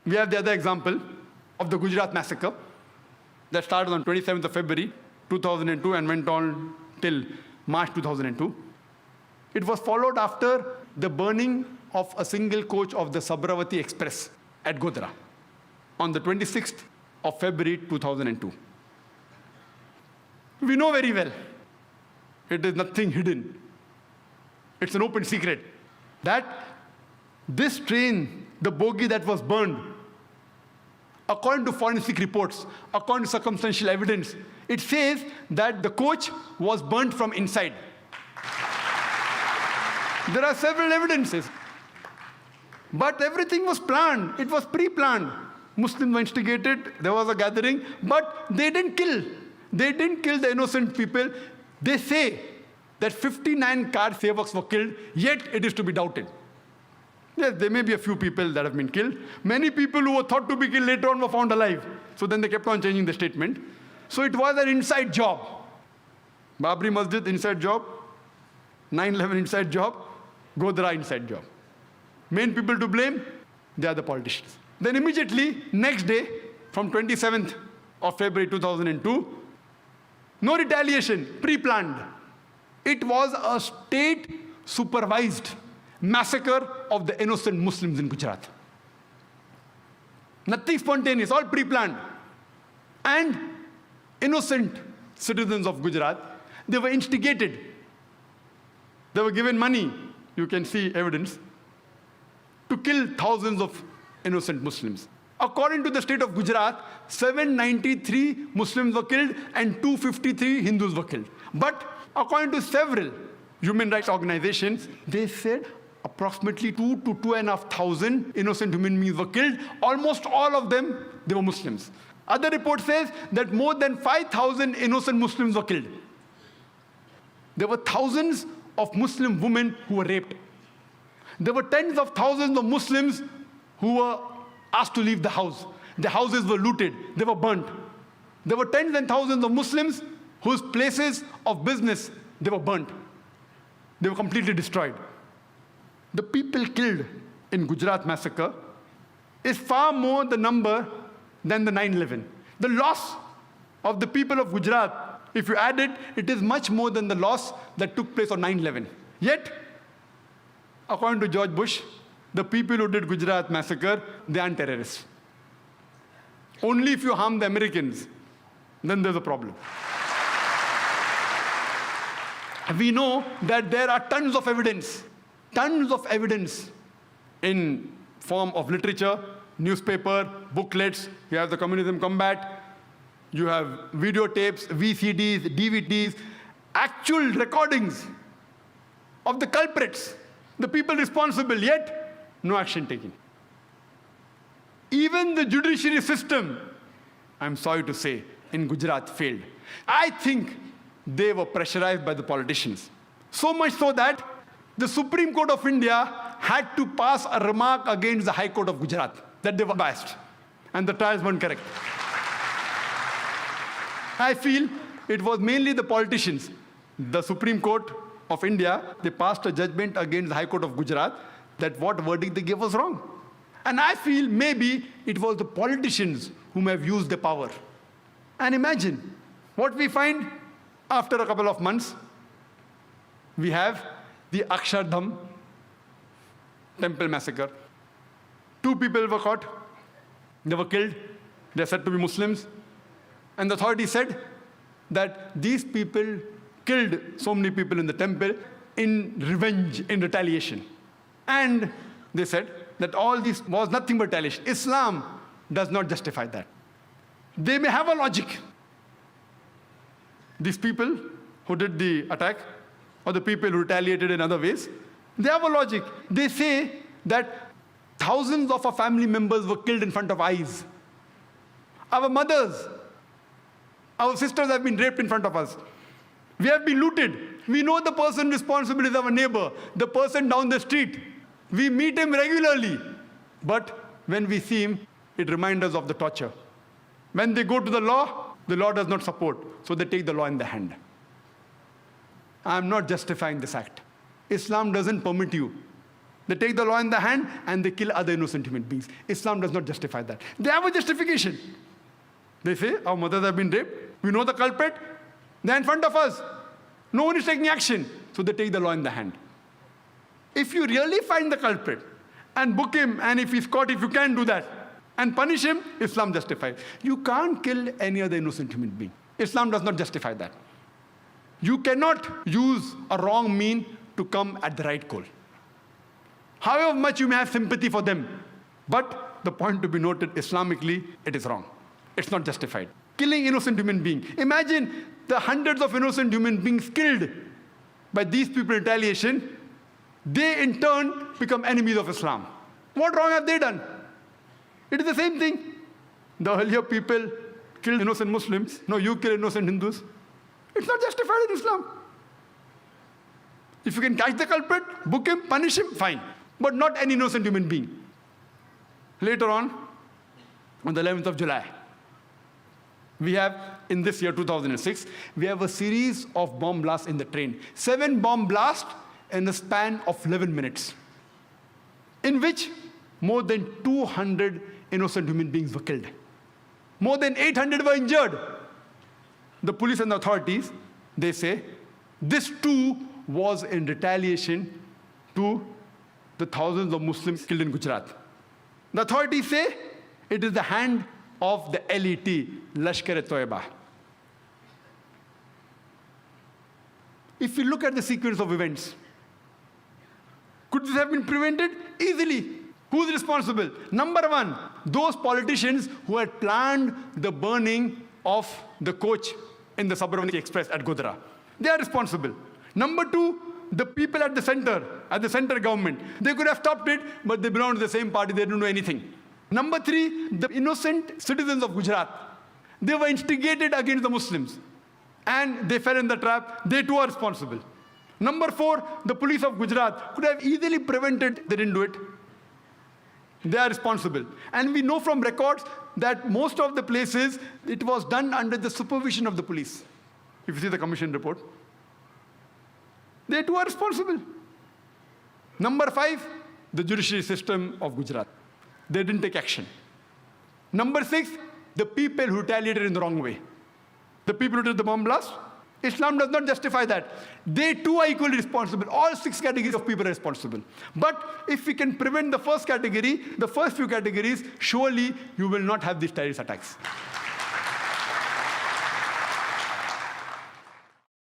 We have the other example of the Gujarat massacre that started on 27th of February 2002 and went on till March 2002. It was followed after the burning of a single coach of the Sabravati Express at Godhra on the 26th of February 2002. We know very well, it is nothing hidden. It's an open secret that this train, the bogie that was burned, according to forensic reports, according to circumstantial evidence, it says that the coach was burnt from inside. There are several evidences. But everything was planned. It was pre-planned. Muslims were instigated. There was a gathering. But they didn't kill. They didn't kill the innocent people. They say that 59 car sevaks were killed, yet it is to be doubted. Yes, there may be a few people that have been killed. Many people who were thought to be killed later on were found alive. So then they kept on changing the statement. So it was an inside job. Babri Masjid, inside job. 9/11 inside job. Godhra inside job. Main people to blame, they are the politicians. Then immediately, next day, from 27th of February 2002, no retaliation, pre-planned. It was a state-supervised massacre of the innocent Muslims in Gujarat. Nothing spontaneous, all pre-planned. And innocent citizens of Gujarat, they were instigated. They were given money, you can see evidence, to kill thousands of innocent Muslims. According to the state of Gujarat, 793 Muslims were killed and 253 Hindus were killed. But according to several human rights organizations, they said approximately 2 to 2,500 innocent human beings were killed. Almost all of them, they were Muslims. Other report says that more than 5,000 innocent Muslims were killed. There were thousands of Muslim women who were raped. There were tens of thousands of Muslims who were asked to leave the house. Their houses were looted. They were burnt. There were tens and thousands of Muslims whose places of business, they were burnt. They were completely destroyed. The people killed in Gujarat massacre is far more the number than the 9/11. The loss of the people of Gujarat, if you add it, it is much more than the loss that took place on 9/11. Yet, according to George Bush, the people who did Gujarat massacre, they aren't terrorists. Only if you harm the Americans, then there's a problem. We know that there are tons of evidence in form of literature, newspaper, booklets. You have the Communism Combat, you have videotapes, VCDs, DVDs, actual recordings of the culprits, the people responsible, yet no action taken. Even the judiciary system, I'm sorry to say, in Gujarat failed. I think they were pressurized by the politicians. So much so that the Supreme Court of India had to pass a remark against the High Court of Gujarat that they were biased and the trials weren't correct. I feel it was mainly the politicians. The Supreme Court of India, they passed a judgment against the High Court of Gujarat that what verdict they gave was wrong. And I feel maybe it was the politicians whom have used the power. And imagine what we find after a couple of months. We have the Akshardham temple massacre. 2 people were caught. They were killed. They are said to be Muslims. And the authorities said that these people killed so many people in the temple in revenge, in retaliation. And they said that all this was nothing but retaliation. Islam does not justify that. They may have a logic. These people who did the attack, or the people who retaliated in other ways, they have a logic. They say that thousands of our family members were killed in front of eyes. Our mothers, our sisters have been raped in front of us. We have been looted. We know the person responsible is our neighbor, the person down the street. We meet him regularly. But when we see him, it reminds us of the torture. When they go to the law does not support. So they take the law in the hand. I am not justifying this act. Islam doesn't permit you They take the law in the hand and they kill other innocent human beings. Islam does not justify that. They have a justification. They say, our mothers have been raped. We know the culprit. They're in front of us. No one is taking action. So they take the law in the hand. If you really find the culprit and book him, and if he's caught, if you can do that, and punish him, Islam justifies. You can't kill any other innocent human being. Islam does not justify that. You cannot use a wrong mean to come at the right goal. However much you may have sympathy for them, but the point to be noted, Islamically, it is wrong. It's not justified. Killing innocent human beings. Imagine the hundreds of innocent human beings killed by these people in retaliation. They in turn become enemies of Islam. What wrong have they done? It is the same thing. The earlier people killed innocent Muslims. No, you kill innocent Hindus. It's not justified in Islam. If you can catch the culprit, book him, punish him, fine. But not any innocent human being. Later on the 11th of July, we have, in this year, 2006, we have a series of bomb blasts in the train. 7 bomb blasts in the span of 11 minutes, in which more than 200 innocent human beings were killed. More than 800 were injured. The police and the authorities, they say, this too was in retaliation to the thousands of Muslims killed in Gujarat. The authorities say it is the hand of the LET, Lashkar-e-Toiba. If you look at the sequence of events, could this have been prevented? Easily. Who's responsible? Number one, those politicians who had planned the burning of the coach in the Sabarmati Express at Godhra. They are responsible. Number two, the people at the center government. They could have stopped it, but they belong to the same party. They didn't do anything. Number three, the innocent citizens of Gujarat. They were instigated against the Muslims, and they fell in the trap. They too are responsible. Number four, the police of Gujarat could have easily prevented. They didn't do it. They are responsible. And we know from records that most of the places, it was done under the supervision of the police. If you see the commission report, they too are responsible. Number five, the judiciary system of Gujarat. They didn't take action. Number six, the people who retaliated in the wrong way. The people who did the bomb blast. Islam does not justify that. They too are equally responsible. All 6 categories of people are responsible. But if we can prevent the first category, the first few categories, surely you will not have these terrorist attacks.